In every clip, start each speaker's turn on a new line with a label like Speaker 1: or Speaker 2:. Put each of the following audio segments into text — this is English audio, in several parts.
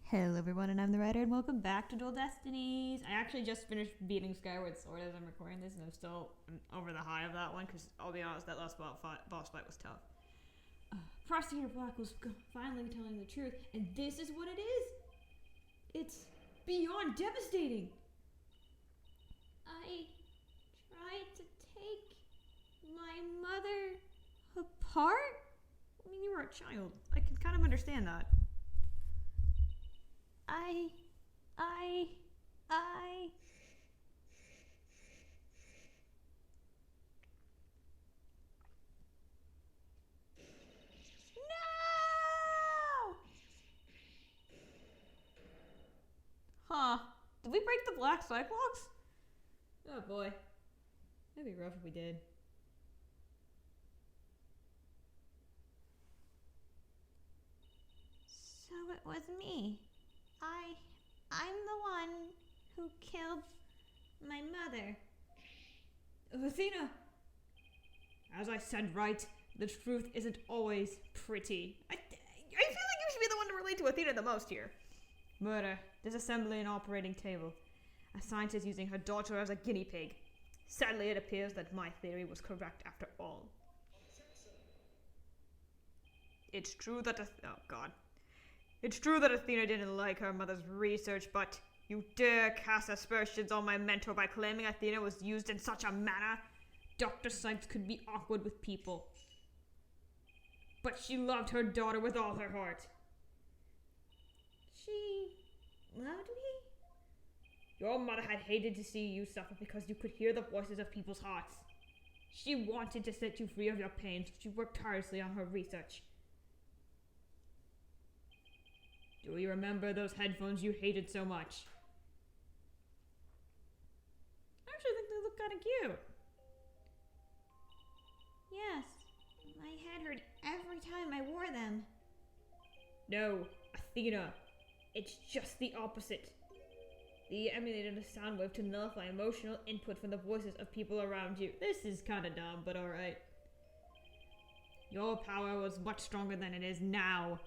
Speaker 1: Hello everyone, and I'm the writer, and welcome back to Destinies. I actually just finished beating Skyward Sword as I'm recording this, and I'm over the high of that one, because I'll be honest, that last boss fight was tough. Prosecutor Black was finally telling the truth, and this is what it is. It's beyond devastating. I tried to take my mother apart? I mean, you were a child. I can kind of understand that. I... No! Huh. Did we break the Black Cyclops? Oh boy. That'd be rough if we did. So it was me. I'm the one who killed my mother. Athena! As I said, right, the truth isn't always pretty. I feel like you should be the one to relate to Athena the most here. Murder, disassembly an operating table. A scientist using her daughter as a guinea pig. Sadly, it appears that my theory was correct after all. It's true that It's true that Athena didn't like her mother's research, but you dare cast aspersions on my mentor by claiming Athena was used in such a manner? Dr. Sykes could be awkward with people. But she loved her daughter with all her heart. She loved me? Your mother had hated to see you suffer because you could hear the voices of people's hearts. She wanted to set you free of your pain, so she worked tirelessly on her research. Do you remember those headphones you hated so much? I actually think they look kind of cute. Yes, my head hurt every time I wore them. No, Athena. It's just the opposite. They emulated a sound wave to nullify emotional input from the voices of people around you. This is kind of dumb, but alright. Your power was much stronger than it is now.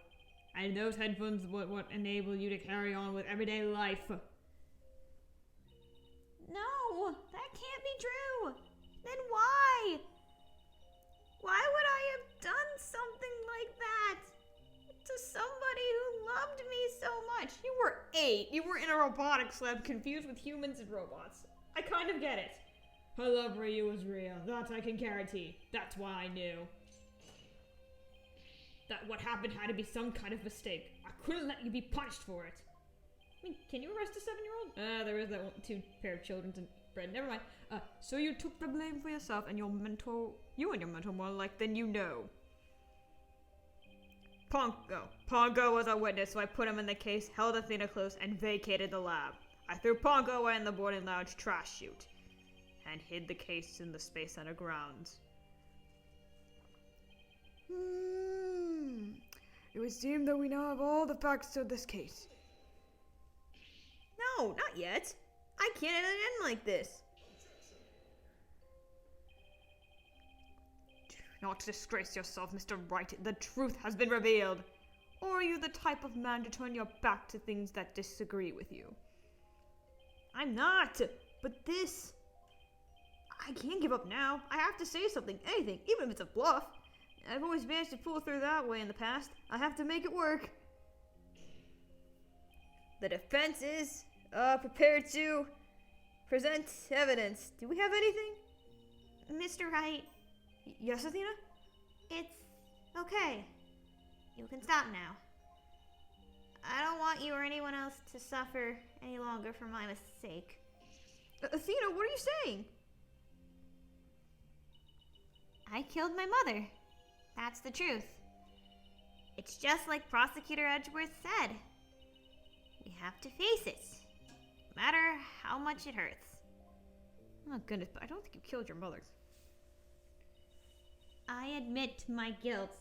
Speaker 1: And those headphones would what enable you to carry on with everyday life. No, that can't be true. Then why? Why would I have done something like that to somebody who loved me so much? You were 8. You were in a robotics lab confused with humans and robots. I kind of get it. Her love for you was real. That I can guarantee. That's why I knew that what happened had to be some kind of mistake. I couldn't let you be punished for it. I mean, can you arrest a 7-year-old? There is that one, 2 pair of children and bread. Never mind. So you took the blame for yourself and your mentor, more like than you know. Pongo was a witness, so I put him in the case, held Athena close, and vacated the lab. I threw Pongo away in the boarding lounge trash chute, and hid the case in the Space Center grounds. It would seem that we now have all the facts to this case. No, not yet. I can't end like this. Do not disgrace yourself, Mr. Wright. The truth has been revealed. Or are you the type of man to turn your back to things that disagree with you? I'm not. But this... I can't give up now. I have to say something, anything, even if it's a bluff. I've always managed to pull through that way in the past. I have to make it work. The defense is prepared to present evidence. Do we have anything? Mr. Wright. Yes, Athena? It's okay. You can stop now. I don't want you or anyone else to suffer any longer for my mistake. Athena, what are you saying? I killed my mother. That's the truth. It's just like Prosecutor Edgeworth said. We have to face it, no matter how much it hurts. Oh goodness, but I don't think you killed your mother. I admit my guilt.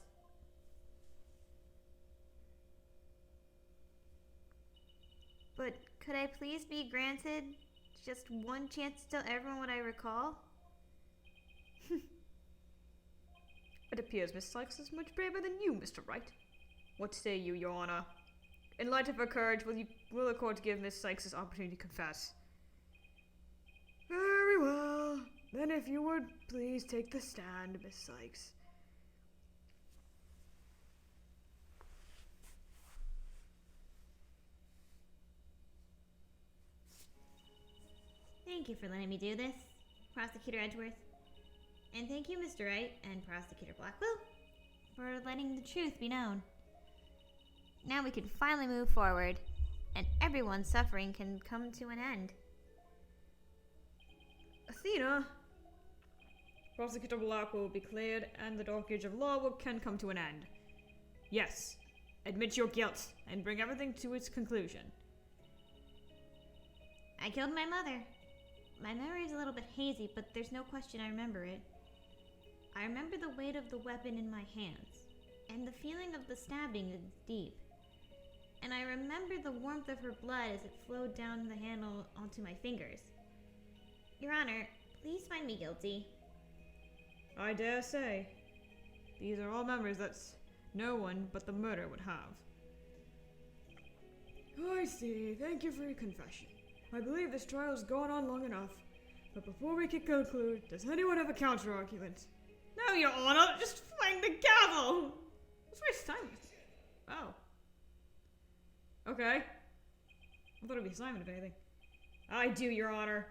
Speaker 1: But could I please be granted just one chance to tell everyone what I recall? It appears Miss Sykes is much braver than you, Mr. Wright. What say you, Your Honor?
Speaker 2: in light of her courage, will the court give Miss Sykes this opportunity to confess? Very well. Then if you would please take the stand, Miss Sykes.
Speaker 1: Thank you for letting me do this, Prosecutor Edgeworth. And thank you, Mr. Wright and Prosecutor Blackwell, for letting the truth be known. Now we can finally move forward, and everyone's suffering can come to an end.
Speaker 2: Athena, Prosecutor Blackwell will be cleared, and the Dark Age of Law can come to an end. Yes, admit your guilt, and bring everything to its conclusion.
Speaker 1: I killed my mother. My memory is a little bit hazy, but there's no question I remember it. I remember the weight of the weapon in my hands, and the feeling of the stabbing is deep. And I remember the warmth of her blood as it flowed down the handle onto my fingers. Your Honor, please find me guilty.
Speaker 2: I dare say. These are all memories that no one but the murderer would have. I see. Thank you for your confession. I believe this trial has gone on long enough. But before we can conclude, does anyone have a counter-argument? No, Your Honor! Just fling the gavel! Let's waste time. Oh. Okay. I thought it'd be Simon, if anything. I do, Your Honor.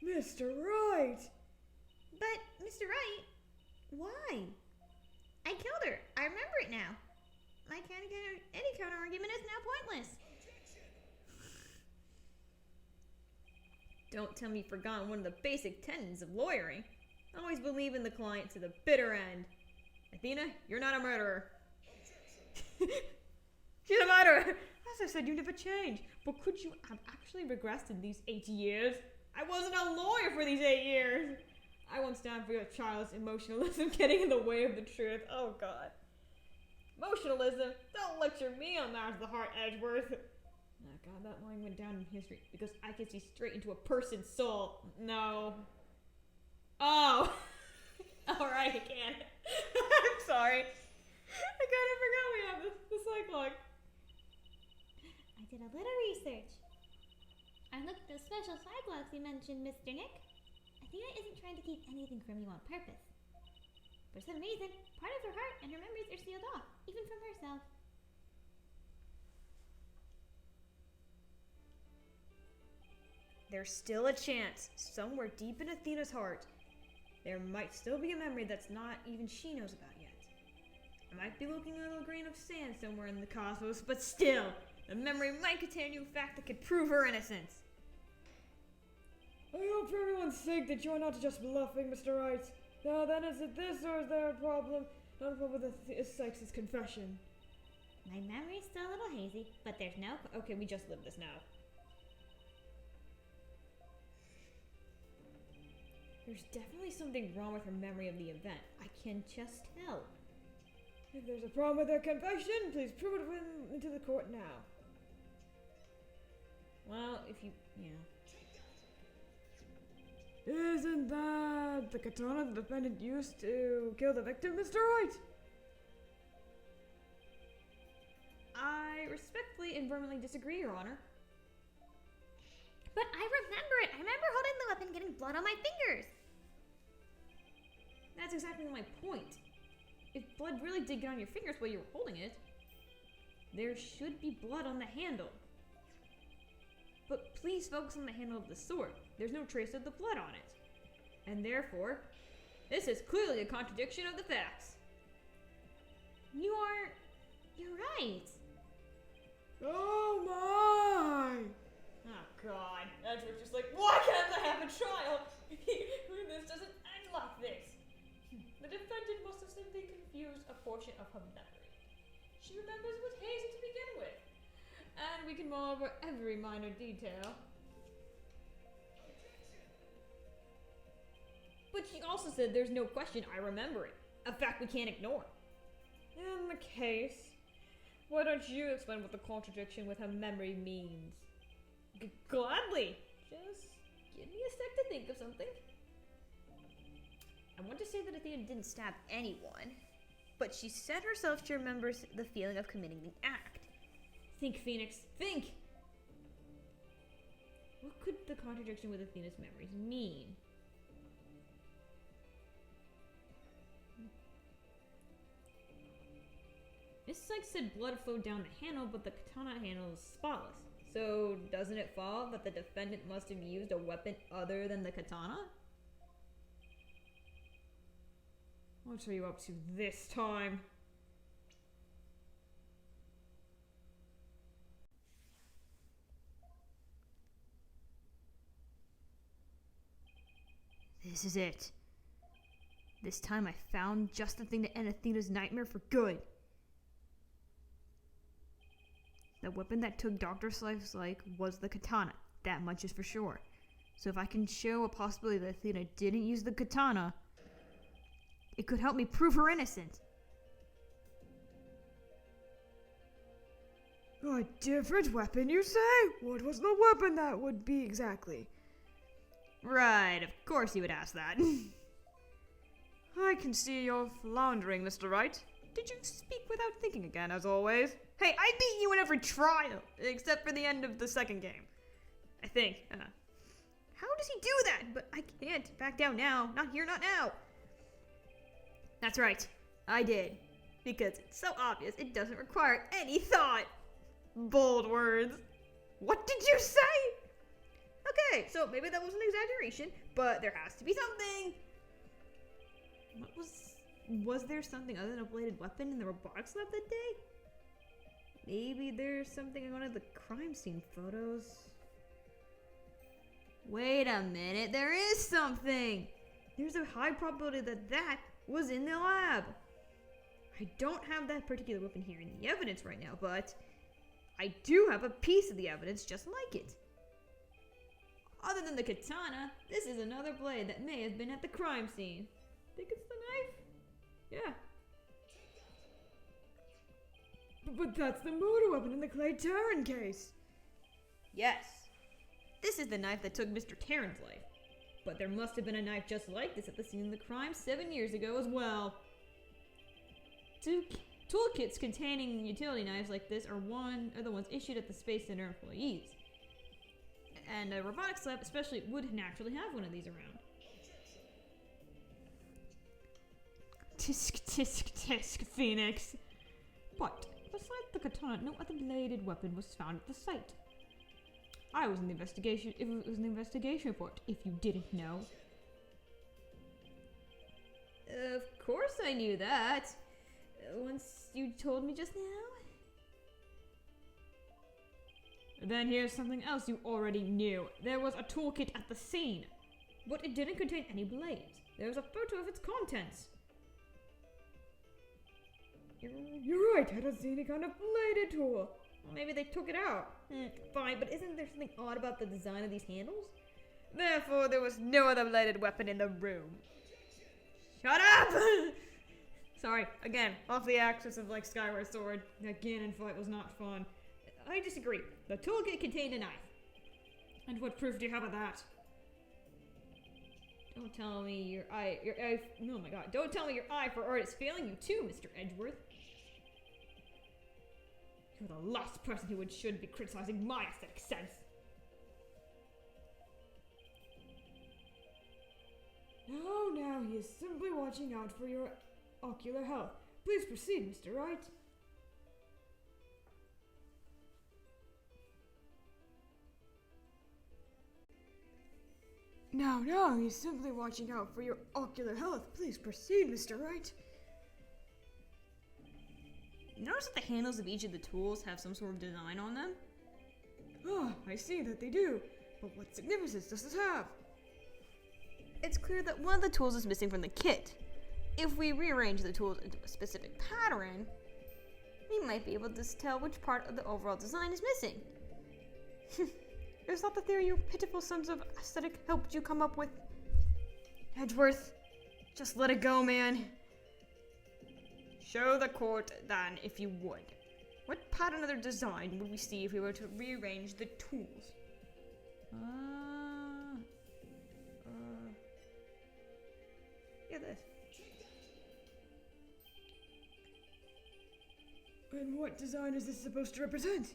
Speaker 2: Mr. Wright!
Speaker 1: But, Mr. Wright, why? I killed her. I remember it now. Any counter-argument is now pointless.
Speaker 2: Don't tell me you've forgotten one of the basic tenets of lawyering. Always believe in the client to the bitter end. Athena, you're not a murderer. She's a murderer! As I said, you never change. But could you have actually regressed in these 8 years? I wasn't a lawyer for these 8 years. I won't stand for your child's emotionalism getting in the way of the truth. Oh, God. Emotionalism? Don't lecture me on matters of the heart, Edgeworth. Oh, God, that line went down in history because I can see straight into a person's soul. No. Oh. Alright, I can. I'm sorry. I kind of forgot we have the cyclogue.
Speaker 1: I did a little research. I looked at the special cyclops you mentioned, Mr. Nick. Athena isn't trying to keep anything from you on purpose. For some reason, part of her heart and her memories are sealed off, even from herself.
Speaker 2: There's still a chance, somewhere deep in Athena's heart, there might still be a memory that's not even she knows about yet. I might be looking at a little grain of sand somewhere in the cosmos, but still, the memory might contain a new fact that could prove her innocence. I hope for everyone's sake that you're not just bluffing, Mr. Wright. Now then, is it this or is there a problem? Not a problem with Sykes' confession.
Speaker 1: My memory's still a little hazy, but there's no...
Speaker 2: Okay, we just lived this now. There's definitely something wrong with her memory of the event. I can just tell. If there's a problem with her confession, please prove it into the court now. Well, if you... yeah. Isn't that the katana the defendant used to kill the victim, Mr. Wright? I respectfully and vehemently disagree, Your Honor.
Speaker 1: But I remember it! I remember holding the weapon getting blood on my fingers!
Speaker 2: That's exactly my point. If blood really did get on your fingers while you were holding it, there should be blood on the handle. But please focus on the handle of the sword. There's no trace of the blood on it. And therefore, this is clearly a contradiction of the facts.
Speaker 1: You're right.
Speaker 2: Oh my! Oh God, Edgeworth's just like, why can't I have a trial? This doesn't end like this. The defendant must have simply confused a portion of her memory. She remembers with hazy to begin with. And we can mull over every minor detail. But she also said there's no question I remember it. A fact we can't ignore. In the case, why don't you explain what the contradiction with her memory means? Gladly. Just give me a sec to think of something. I want to say that Athena didn't stab anyone, but she said herself she remembers the feeling of committing the act. Think, Phoenix, think! What could the contradiction with Athena's memories mean? Miss Sykes said blood flowed down the handle, but the katana handle is spotless. So, doesn't it follow that the defendant must have used a weapon other than the katana? What are you up to this time?
Speaker 1: This is it. This time I found just the thing to end Athena's nightmare for good. The weapon that took Dr. Slice's life was the katana. That much is for sure. So if I can show a possibility that Athena didn't use the katana, it could help me prove her innocent.
Speaker 3: A different weapon, you say? What was the weapon that would be exactly?
Speaker 1: Right, of course you would ask that.
Speaker 3: I can see you're floundering, Mr. Wright. Did you speak without thinking again, as always? Hey, I beat you in every trial, except for the end of the second game. I think.
Speaker 1: How does he do that? But I can't back down now. Not here, not now. That's right. I did. Because it's so obvious it doesn't require any thought. Bold words. What did you say? Okay, so maybe that was an exaggeration, but there has to be something. Was there something other than a bladed weapon in the robotics lab that day? Maybe there's something in one of the crime scene photos. Wait a minute, there is something! There's a high probability that that was in the lab. I don't have that particular weapon here in the evidence right now, but I do have a piece of the evidence just like it. Other than the katana, this is another blade that may have been at the crime scene. Think it's the knife? Yeah.
Speaker 3: But that's the motor weapon in the Clay Terran case.
Speaker 1: Yes. This is the knife that took Mr. Terran's life. But there must have been a knife just like this at the scene of the crime 7 years ago as well. Toolkits containing utility knives like this are the ones issued at the Space Center employees. And a robotics lab especially would naturally have one of these around.
Speaker 2: Tisk, tisk, tisk, Phoenix. But, besides the katana, no other bladed weapon was found at the site. I was in the investigation. It was an investigation report, if you didn't know.
Speaker 1: Of course I knew that. Once you told me just now.
Speaker 2: Then here's something else you already knew. There was a toolkit at the scene, but it didn't contain any blades. There was a photo of its contents.
Speaker 3: You're right, I don't see any kind of bladed tool.
Speaker 1: Well, maybe they took it out. Fine, but isn't there something odd about the design of these handles?
Speaker 3: Therefore, there was no other bladed weapon in the room.
Speaker 1: Shut up!
Speaker 2: Sorry, again, off the axis of like Skyward Sword. That Ganon fight was not fun.
Speaker 1: I disagree. The toolkit contained a knife.
Speaker 2: And what proof do you have of that?
Speaker 1: Don't tell me your eye, oh my god, don't tell me your eye for art is failing you too, Mr. Edgeworth.
Speaker 2: You're the last person who should be criticizing my aesthetic sense.
Speaker 3: Now, he is simply watching out for your ocular health. Please proceed, Mr. Wright. Now, he's simply watching out for your ocular health. Please proceed, Mr. Wright.
Speaker 1: Notice that the handles of each of the tools have some sort of design on them?
Speaker 3: Ah, I see that they do. But what significance does this have?
Speaker 1: It's clear that one of the tools is missing from the kit. If we rearrange the tools into a specific pattern, we might be able to tell which part of the overall design is missing.
Speaker 3: Is that the theory your pitiful sons of aesthetic helped you come up with? Edgeworth, just let it go, man. Show the court, then, if you would. What pattern of their design would we see if we were to rearrange the tools?
Speaker 1: Yeah, this.
Speaker 3: And what design is this supposed to represent?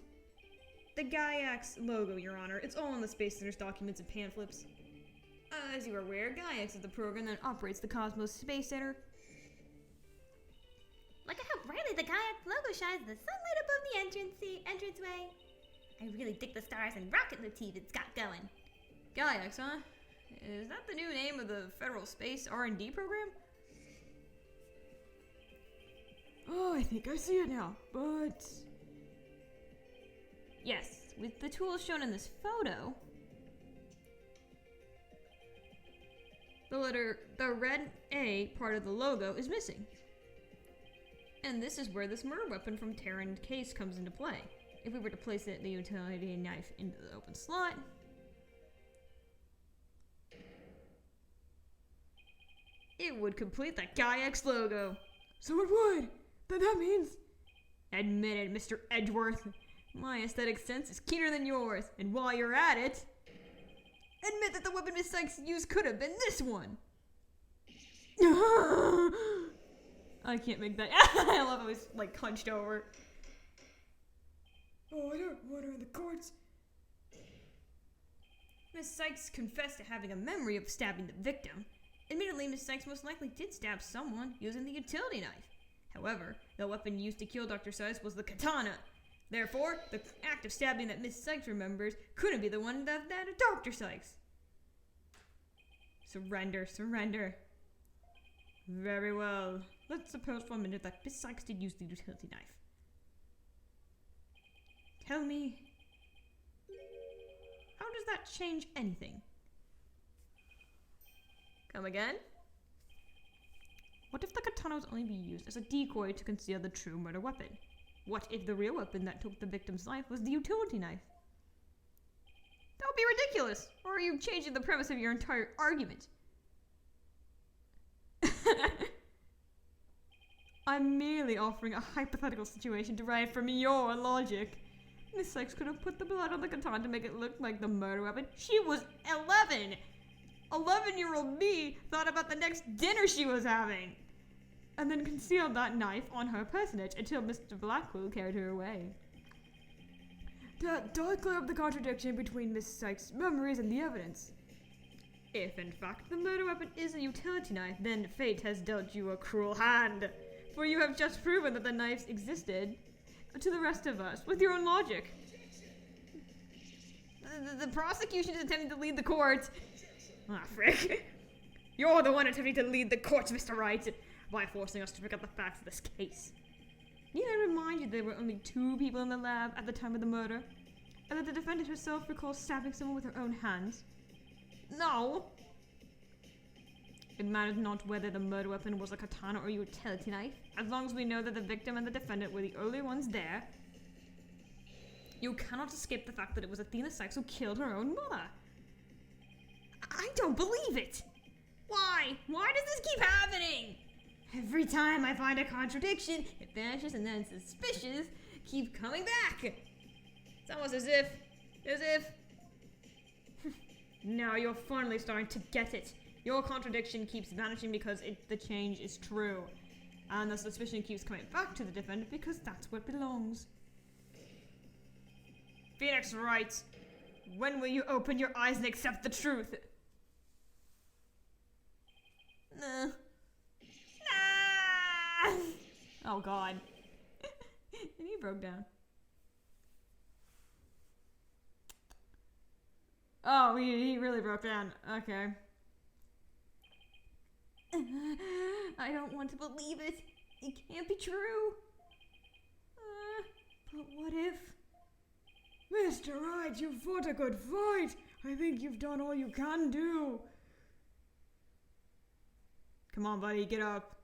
Speaker 2: The Gaiax logo, Your Honor. It's all in the Space Center's documents and pamphlets. As you are aware, Gaiax is the program that operates the Cosmos Space Center.
Speaker 1: Look at how brightly the Gaiax logo shines in the sunlight above the entranceway. I really dig the stars and rocket motif it's got going.
Speaker 2: Gaiax, huh? Is that the new name of the Federal Space R&D program?
Speaker 3: Oh, I think I see it now, but...
Speaker 2: Yes, with the tools shown in this photo, the red A part of the logo is missing. And this is where this murder weapon from Terran case comes into play. If we were to place the utility knife into the open slot, it would complete the Gaiax logo.
Speaker 3: So it would! Then that means...
Speaker 2: Admit it, Mr. Edgeworth. My aesthetic sense is keener than yours, and while you're at it, admit that the weapon Miss Sykes used could have been this one. I can't make that. I love how he's like hunched over.
Speaker 3: Oh, I don't want her in the courts.
Speaker 2: Miss Sykes confessed to having a memory of stabbing the victim. Admittedly, Miss Sykes most likely did stab someone using the utility knife. However, the weapon used to kill Dr. Sykes was the katana. Therefore, the act of stabbing that Miss Sykes remembers couldn't be the one that of Dr. Sykes. Surrender, surrender. Very well. Let's suppose for a minute that Miss Sykes did use the utility knife. Tell me, how does that change anything? Come again? What if the katana was only be used as a decoy to conceal the true murder weapon? What if the real weapon that took the victim's life was the utility knife? That would be ridiculous! Or are you changing the premise of your entire argument? I'm merely offering a hypothetical situation derived from your logic. Miss Sykes could have put the blood on the katana to make it look like the murder weapon. She was 11! 11-year-old me thought about the next dinner she was having, and then concealed that knife on her personage until Mr. Blackwell carried her away.
Speaker 3: That does clear up the contradiction between Miss Sykes' memories and the evidence.
Speaker 2: If, in fact, the murder weapon is a utility knife, then fate has dealt you a cruel hand, for you have just proven that the knives existed to the rest of us with your own logic. The prosecution is attempting to lead the court. Ah, frick. You're the one attempting to lead the courts, Mr. Wright, by forcing us to forget the facts of this case. Need I remind you there were only 2 people in the lab at the time of the murder, and that the defendant herself recalls stabbing someone with her own hands? No. It matters not whether the murder weapon was a katana or a utility knife, as long as we know that the victim and the defendant were the only ones there. You cannot escape the fact that it was Athena Sykes who killed her own mother. I don't believe it! Why? Why does this keep happening? Every time I find a contradiction, it vanishes and then suspicious keep coming back. It's almost as if... Now you're finally starting to get it. Your contradiction keeps vanishing because the change is true. And the suspicion keeps coming back to the defendant because that's what belongs. Phoenix writes, when will you open your eyes and accept the truth? Nah. Oh god. And he broke down. Oh, he really broke down. Okay. I don't want to believe it. It can't be true. But what if...
Speaker 3: Mr. Wright, you fought a good fight. I think you've done all you can do.
Speaker 2: Come on, buddy, get up.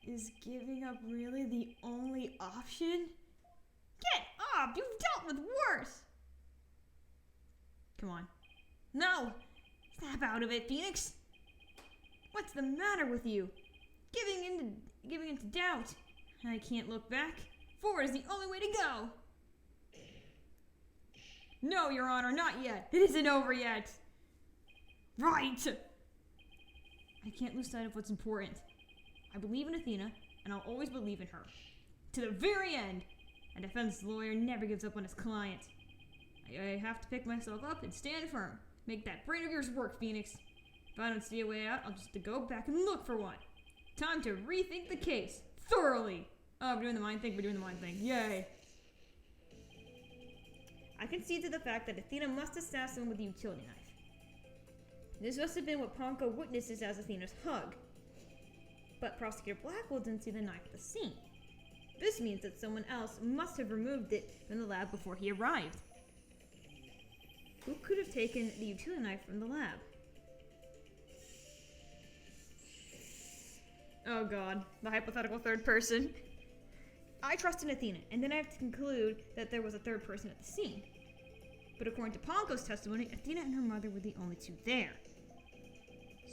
Speaker 1: Is giving up really the only option?
Speaker 2: Get up! You've dealt with worse! Come on. No! Snap out of it, Phoenix! What's the matter with you? Giving into doubt. I can't look back. Forward is the only way to go. No, Your Honor, not yet. It isn't over yet. Right! I can't lose sight of what's important. I believe in Athena, and I'll always believe in her. To the very end. A defense lawyer never gives up on his client. I have to pick myself up and stand firm. Make that brain of yours work, Phoenix. If I don't see a way out, I'll just have to go back and look for one. Time to rethink the case. Thoroughly. Oh, we're doing the mind thing. Yay. I concede to the fact that Athena must have stabbed someone with a utility knife. This must have been what Ponko witnesses as Athena's hug. But Prosecutor Blackwell didn't see the knife at the scene. This means that someone else must have removed it from the lab before he arrived. Who could have taken the utility knife from the lab? Oh god, the hypothetical third person. I trust in Athena, and then I have to conclude that there was a third person at the scene. But according to Ponko's testimony, Athena and her mother were the only two there.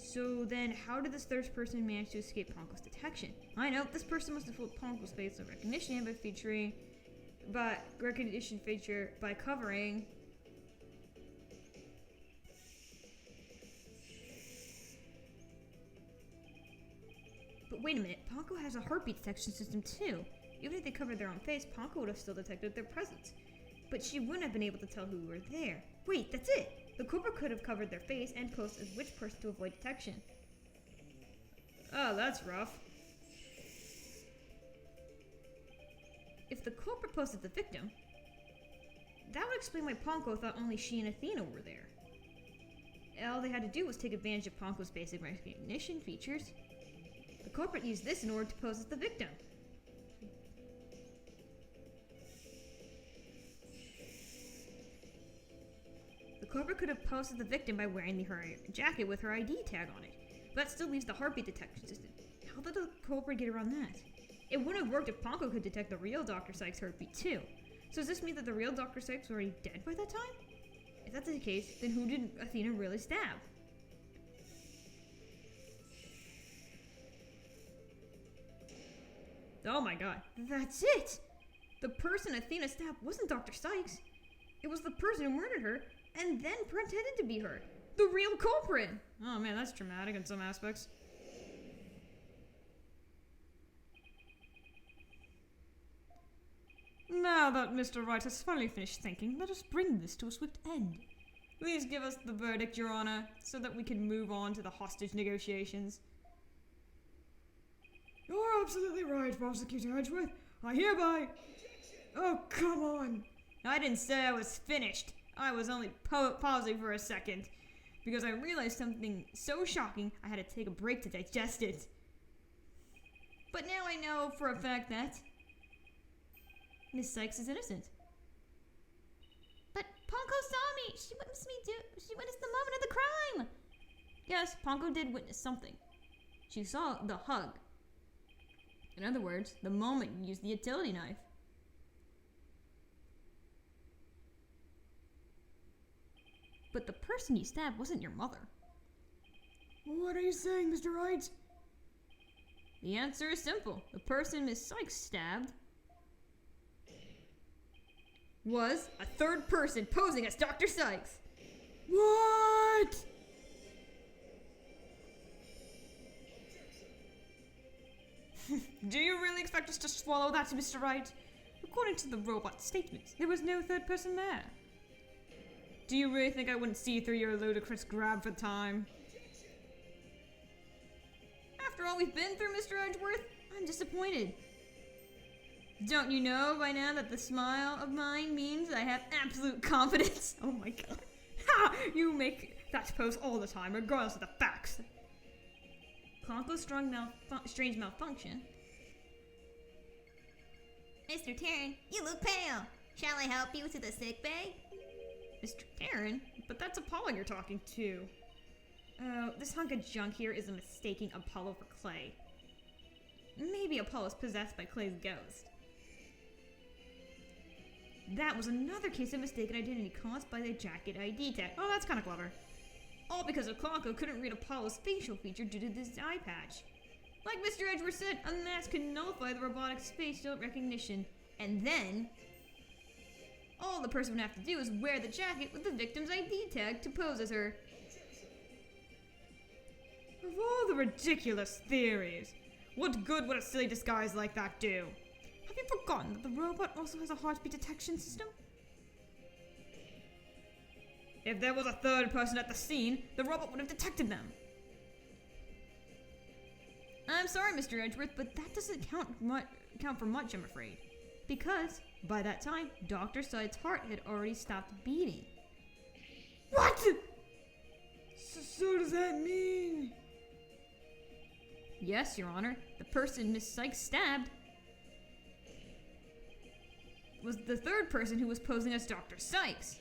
Speaker 2: So then, how did this third person manage to escape Ponko's detection? I know, this person must have fooled Ponko's facial recognition by covering... But wait a minute, Ponko has a heartbeat detection system too. Even if they covered their own face, Ponko would have still detected their presence. But she wouldn't have been able to tell who were there. Wait, that's it! The culprit could have covered their face and posed as which person to avoid detection. Oh, that's rough. If the culprit posed as the victim, that would explain why Ponko thought only she and Athena were there. All they had to do was take advantage of Ponko's basic recognition features. The culprit used this in order to pose as the victim. The culprit could have posed as the victim by wearing her jacket with her ID tag on it, but that still leaves the heartbeat detection system. How did the culprit get around that? It wouldn't have worked if Ponko could detect the real Dr. Sykes' heartbeat too. So does this mean that the real Dr. Sykes was already dead by that time? If that's the case, then who did Athena really stab? Oh my god, that's it! The person Athena stabbed wasn't Dr. Sykes. It was the person who murdered her and then pretended to be her. The real culprit! Oh man, that's dramatic in some aspects. Now that Mr. Wright has finally finished thinking, let us bring this to a swift end. Please give us the verdict, Your Honor, so that we can move on to the hostage negotiations.
Speaker 3: You're absolutely right, Prosecutor Edgeworth. I hereby... Oh, come on.
Speaker 2: I didn't say I was finished. I was only pausing for a second, because I realized something so shocking I had to take a break to digest it. But now I know for a fact that Miss Sykes is innocent.
Speaker 1: But Ponko saw me. She witnessed the moment of the crime.
Speaker 2: Yes, Ponko did witness something. She saw the hug. In other words, the moment you used the utility knife. But the person you stabbed wasn't your mother.
Speaker 3: What are you saying, Mr. Wright?
Speaker 2: The answer is simple. The person Miss Sykes stabbed was a third person posing as Dr. Sykes.
Speaker 3: What?
Speaker 2: Do you really expect us to swallow that, Mr. Wright? According to the robot's statements, there was no third person there. Do you really think I wouldn't see through your ludicrous grab for time? After all we've been through, Mr. Edgeworth, I'm disappointed. Don't you know by now that the smile of mine means I have absolute confidence? Oh my god. Ha! You make that pose all the time, regardless of the facts. Ponko's strange malfunction.
Speaker 1: Mr. Taryn, you look pale. Shall I help you to the sick bay?
Speaker 2: Mr. Taryn? But that's Apollo you're talking to. Oh, this hunk of junk here is a mistaking Apollo for Clay. Maybe Apollo's possessed by Clay's ghost. That was another case of mistaken identity caused by the jacket ID tag. Oh, that's kind of clever. All because Ponko couldn't read Apollo's facial feature due to this eye patch. Like Mr. Edgeworth said, a mask can nullify the robotic's facial recognition, and then all the person would have to do is wear the jacket with the victim's ID tag to pose as her.
Speaker 3: Of all the ridiculous theories, what good would a silly disguise like that do?
Speaker 2: Have Have you forgotten that the robot also has a heartbeat detection system? If there was a third person at the scene, the robot would have detected them. I'm sorry, Mr. Edgeworth, but that doesn't count for much, I'm afraid. Because, by that time, Dr. Sight's heart had already stopped beating. What?
Speaker 3: So does that mean?
Speaker 2: Yes, Your Honor. The person Miss Sykes stabbed was the third person who was posing as Dr. Sykes.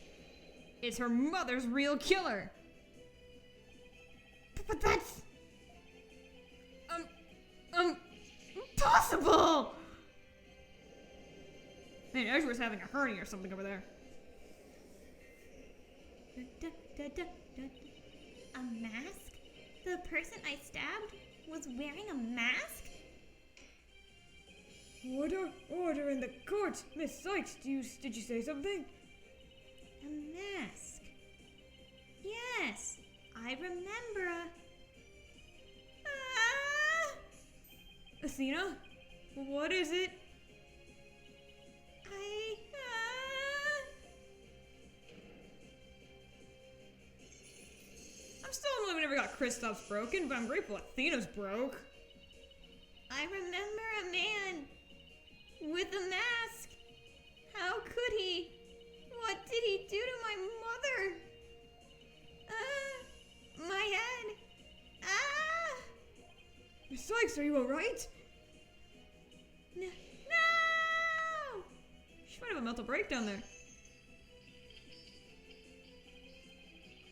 Speaker 2: It's her mother's real killer. But that's... impossible! Man, Edgeworth's having a hernia or something over there.
Speaker 1: A mask? The person I stabbed was wearing a mask?
Speaker 3: Order in the court! Miss Sykes, did you say something?
Speaker 1: A mask. Yes, I remember
Speaker 2: Athena? What is it? I'm still in love we never got Kristoff's broken, but I'm grateful Athena's broke.
Speaker 1: I remember a man with a mask. How could he? What did he do to my mother? My head.
Speaker 3: Miss Sykes, are you alright?
Speaker 1: No!
Speaker 2: She might have a mental breakdown there.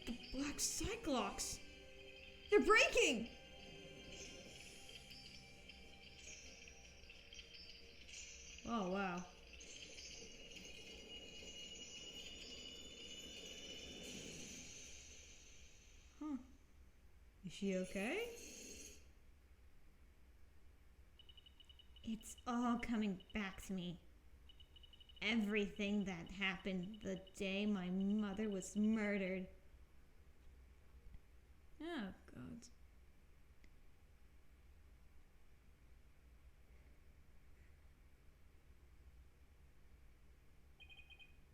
Speaker 2: The Black Cyclops! They're breaking! Oh, wow. Huh. Is she okay?
Speaker 1: It's all coming back to me. Everything that happened the day my mother was murdered.
Speaker 2: Oh, God.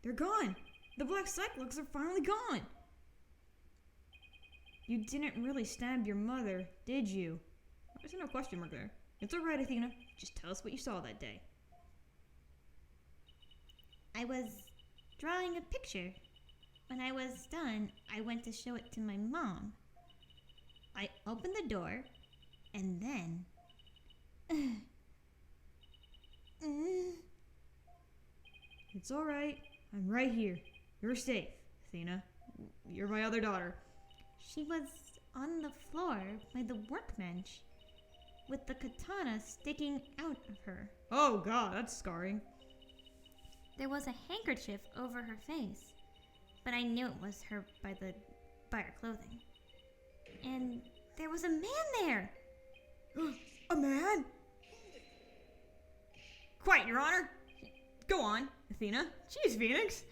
Speaker 2: They're gone! The Black Cyclops are finally gone! You didn't really stab your mother, did you? There's no question mark there. It's alright, Athena. Just tell us what you saw that day.
Speaker 1: I was drawing a picture. When I was done, I went to show it to my mom. I opened the door, and then...
Speaker 2: It's alright. I'm right here. You're safe, Athena. You're my other daughter.
Speaker 1: She was on the floor by the workbench, with the katana sticking out of her.
Speaker 2: Oh, God, that's scarring.
Speaker 1: There was a handkerchief over her face, but I knew it was her by her clothing. And there was a man there!
Speaker 3: A man?
Speaker 2: Quiet, Your Honor! Go on, Athena. Jeez, Phoenix.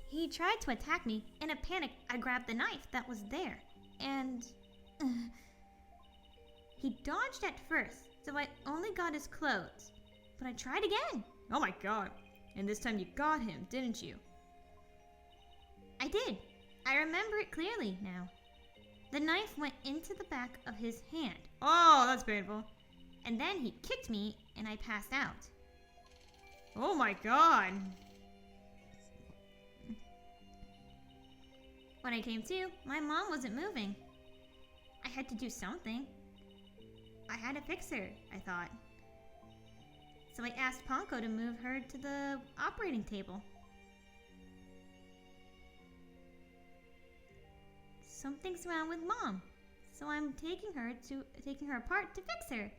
Speaker 1: He tried to attack me. In a panic, I grabbed the knife that was there. And... he dodged at first, so I only got his clothes. But I tried again.
Speaker 2: Oh my God. And this time you got him, didn't you?
Speaker 1: I did. I remember it clearly now. The knife went into the back of his hand.
Speaker 2: Oh, that's painful.
Speaker 1: And then he kicked me, and I passed out.
Speaker 2: Oh my God.
Speaker 1: When I came to, my mom wasn't moving. I had to do something. I had to fix her, I thought. So I asked Ponko to move her to the operating table. Something's wrong with Mom, so I'm taking her apart to fix her.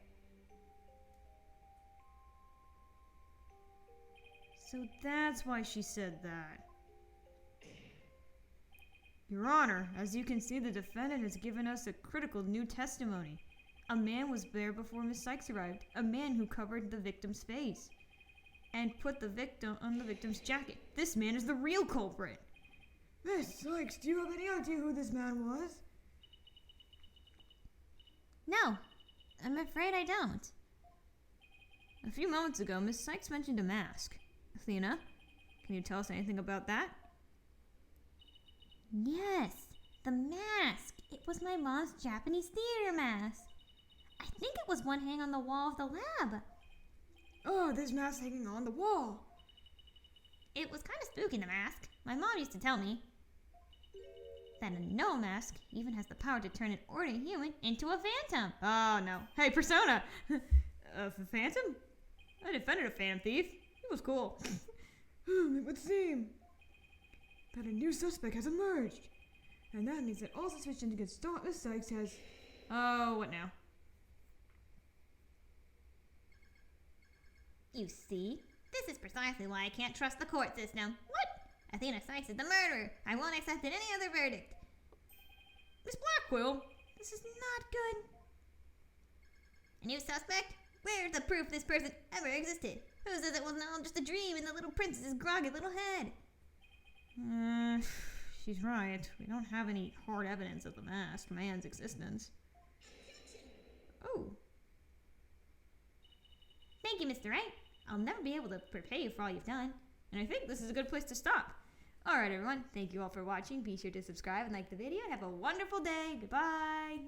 Speaker 2: So that's why she said that. Your Honor, as you can see, the defendant has given us a critical new testimony. A man was there before Miss Sykes arrived. A man who covered the victim's face and put the victim on the victim's jacket. This man is the real culprit.
Speaker 3: Miss Sykes, do you have any idea who this man was?
Speaker 1: No, I'm afraid I don't.
Speaker 2: A few moments ago, Miss Sykes mentioned a mask. Athena, can you tell us anything about that?
Speaker 1: Yes, the mask. It was my mom's Japanese theater mask. I think it was one hanging on the wall of the lab.
Speaker 3: Oh, there's masks hanging on the wall.
Speaker 1: It was kind of spooky, the mask. My mom used to tell me that a no mask even has the power to turn an ordinary human into a phantom.
Speaker 2: Oh, no. Hey, Persona! Phantom? I defended a phantom thief. He was cool.
Speaker 3: It would seem that a new suspect has emerged. And that means that all suspicion against Miss Sykes has...
Speaker 2: Oh, what now?
Speaker 1: You see, this is precisely why I can't trust the court system. What? Athena Sykes is the murderer. I won't accept any other verdict.
Speaker 2: Miss Blackwell?
Speaker 1: This is not good. A new suspect? Where's the proof this person ever existed? Who says it wasn't all just a dream in the little princess's groggy little head?
Speaker 2: She's right. We don't have any hard evidence of the masked man's existence. Oh.
Speaker 1: Thank you, Mr. Wright. I'll never be able to repay you for all you've done.
Speaker 2: And I think this is a good place to stop. Alright everyone, thank you all for watching. Be sure to subscribe and like the video. Have a wonderful day. Goodbye.